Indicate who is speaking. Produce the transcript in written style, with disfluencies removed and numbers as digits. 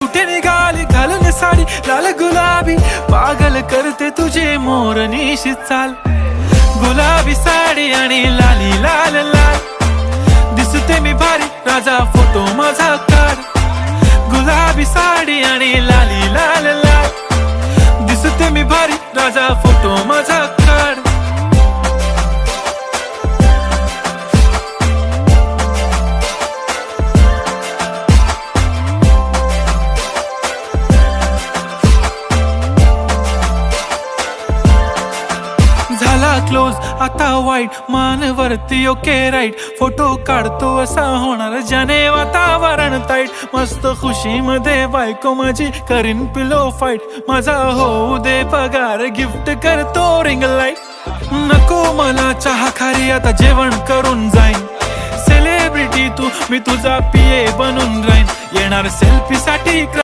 Speaker 1: कुठे निघाली घालून साडी लाल गुलाबी, पागल करते तुझे मोरनीशी चाल. गुलाबी साडी आणि लाली लाल लाल, दिसते मी भारी राजा फोटो माझा काढ. गुलाबी साडी आणि लाली लाल लाल, दिसते मी भारी राजा फोटो माझा काढ. झाला क्लोज आता वाईट, मानवरती ओके राईट, फोटो काढतो असा होणार ज्याने वातावरण ताईट. मस्त खुशी मध्ये बायको माझी करीन पिलो फाईट, माझा होऊ दे पगार गिफ्ट करतो रिंग लाईट. नको मला चहा खारी आता जेवण करून जाईन, सेलिब्रिटी तू मी तुझा पिये बनून राहीन. येणार सेल्फी साठी